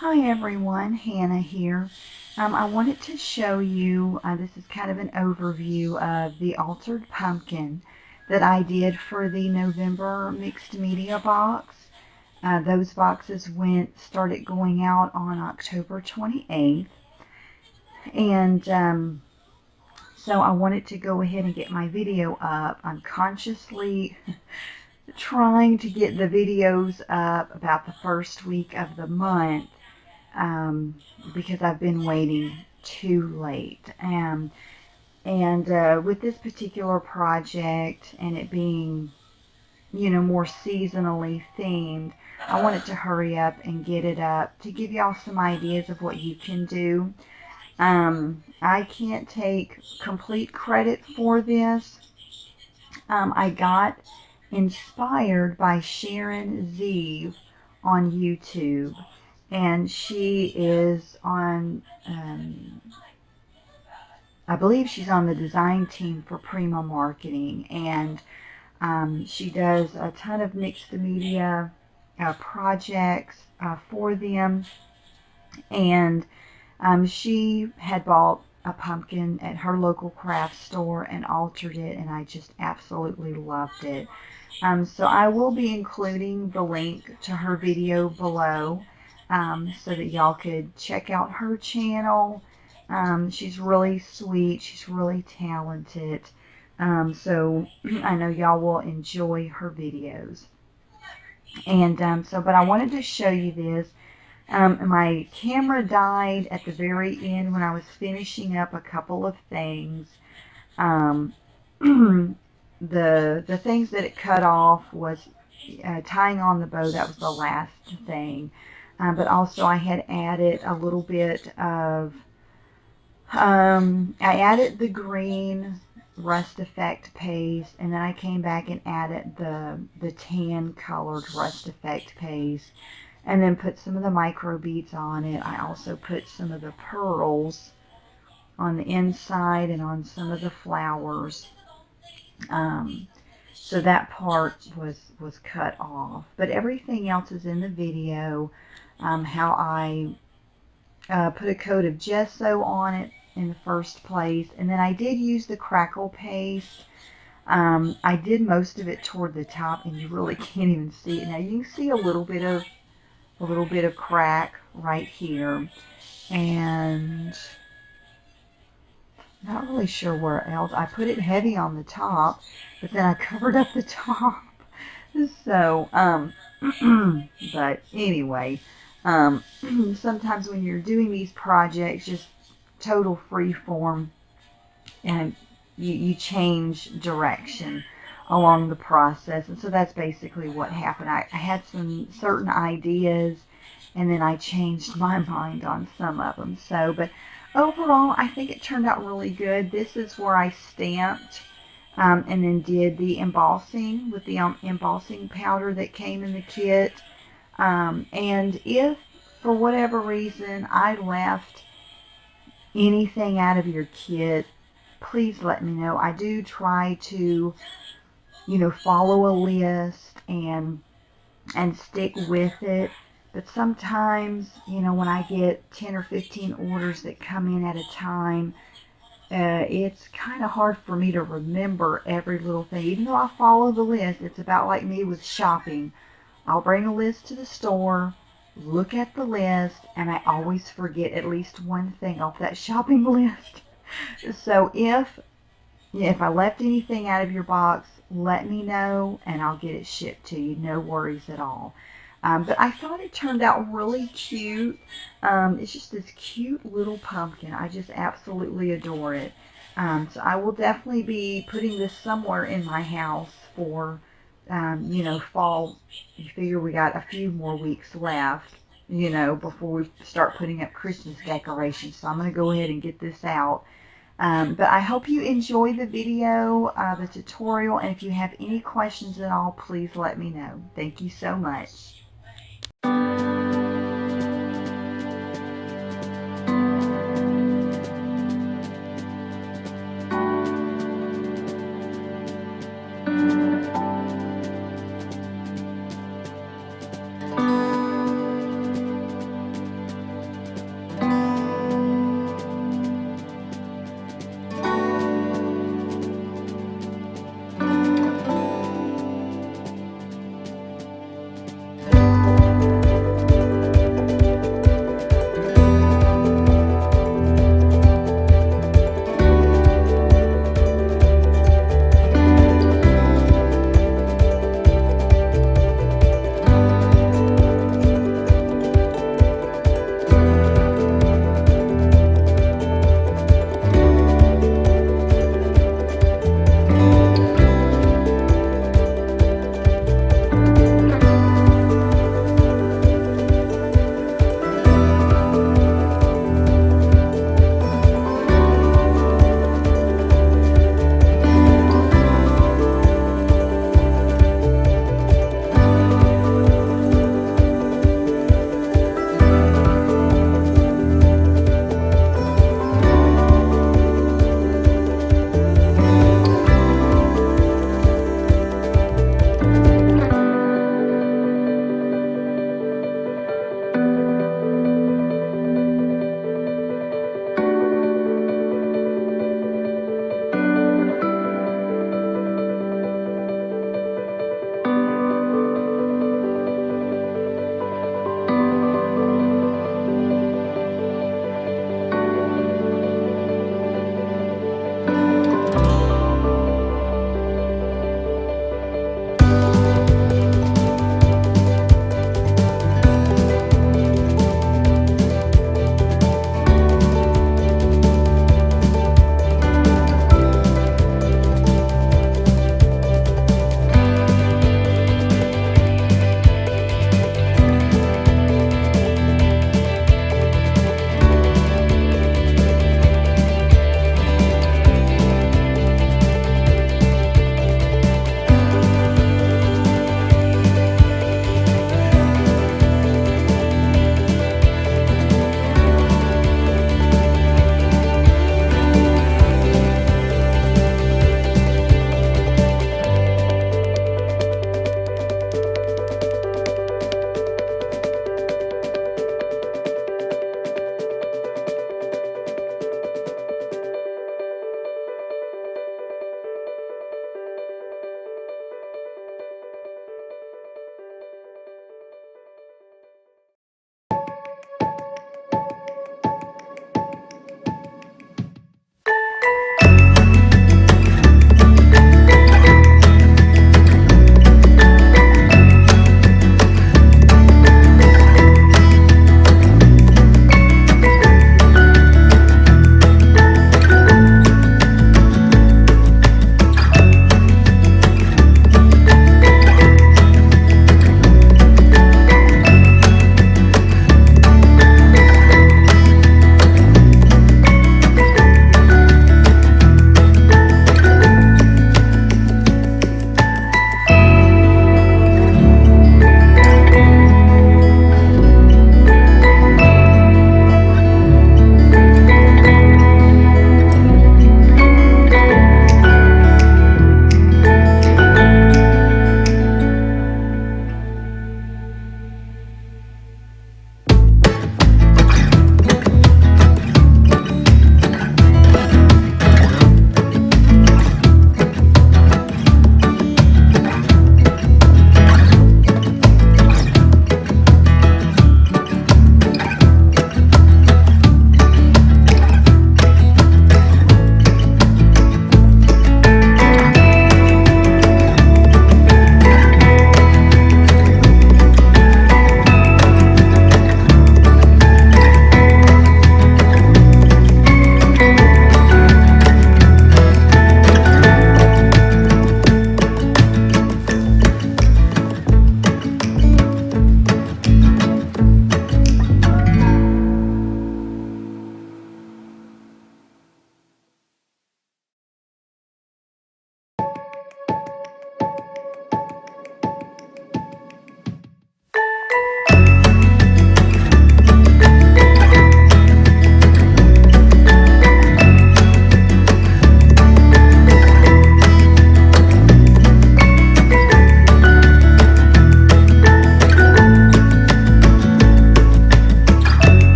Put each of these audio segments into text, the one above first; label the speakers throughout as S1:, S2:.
S1: Hi everyone, Hannah here. I wanted to show you, this is kind of an overview of the altered pumpkin that I did for the November mixed media box. Those boxes started going out on October 28th. And so I wanted to go ahead and get my video up. I'm consciously trying to get the videos up about the first week of the month. Because I've been waiting too late. And with this particular project and it being, more seasonally themed, I wanted to hurry up and get it up to give y'all some ideas of what you can do. I can't take complete credit for this. I got inspired by Sharon Ziv on YouTube. And she is on, I believe she's on the design team for Prima Marketing. And she does a ton of mixed media projects for them. And she had bought a pumpkin at her local craft store and altered it. And I just absolutely loved it. So I will be including the link to her video below. So that y'all could check out her channel. She's really sweet. She's really talented. So I know y'all will enjoy her videos. And but I wanted to show you this. My camera died at the very end when I was finishing up a couple of things. The things that it cut off was tying on the bow. That was the last thing. But also I had added a little bit of, I added the green rust effect paste, and then I came back and added the tan colored rust effect paste, and then put some of the micro beads on it. I also put some of the pearls on the inside and on some of the flowers. So that part was cut off, but everything else is in the video. How I put a coat of gesso on it in the first place, and then I did use the crackle paste. I did most of it toward the top, and you really can't even see it. Now you can see a little bit of crack right here, and not really sure where else. I put it heavy on the top, but then I covered up the top. So, but anyway. Sometimes when you're doing these projects, just total free form, and you change direction along the process. And so that's basically what happened. I had some certain ideas, and then I changed my mind on some of them. So, but overall, I think it turned out really good. This is where I stamped and then did the embossing with the embossing powder that came in the kit. And if for whatever reason I left anything out of your kit, please let me know. I do try to, follow a list and stick with it. But sometimes, when I get 10 or 15 orders that come in at a time, it's kind of hard for me to remember every little thing. Even though I follow the list, it's about like me with shopping. I'll bring a list to the store, look at the list, and I always forget at least one thing off that shopping list. So if I left anything out of your box, let me know and I'll get it shipped to you. No worries at all. But I thought it turned out really cute. It's just this cute little pumpkin. I just absolutely adore it. So I will definitely be putting this somewhere in my house for fall. You figure we got a few more weeks left, before we start putting up Christmas decorations. So I'm going to go ahead and get this out. But I hope you enjoy the video, the tutorial, and if you have any questions at all, please let me know. Thank you so much.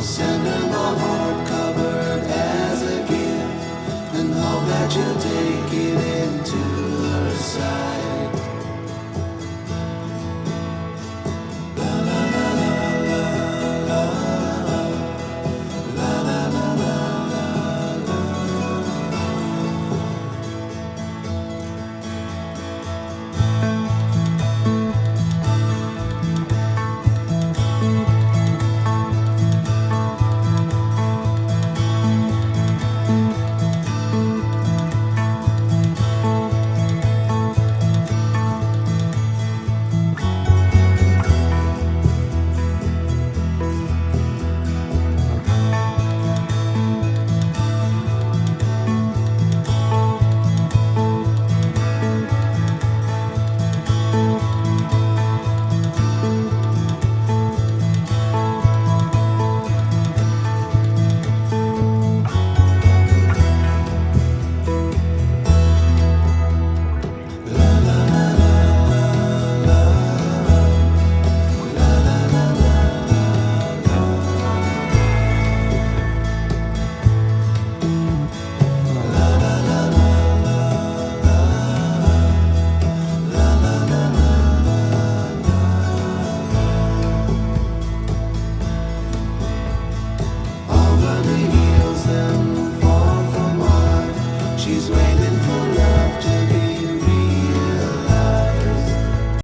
S2: send her the hardcover as a gift, and hope that you'll take it into her side.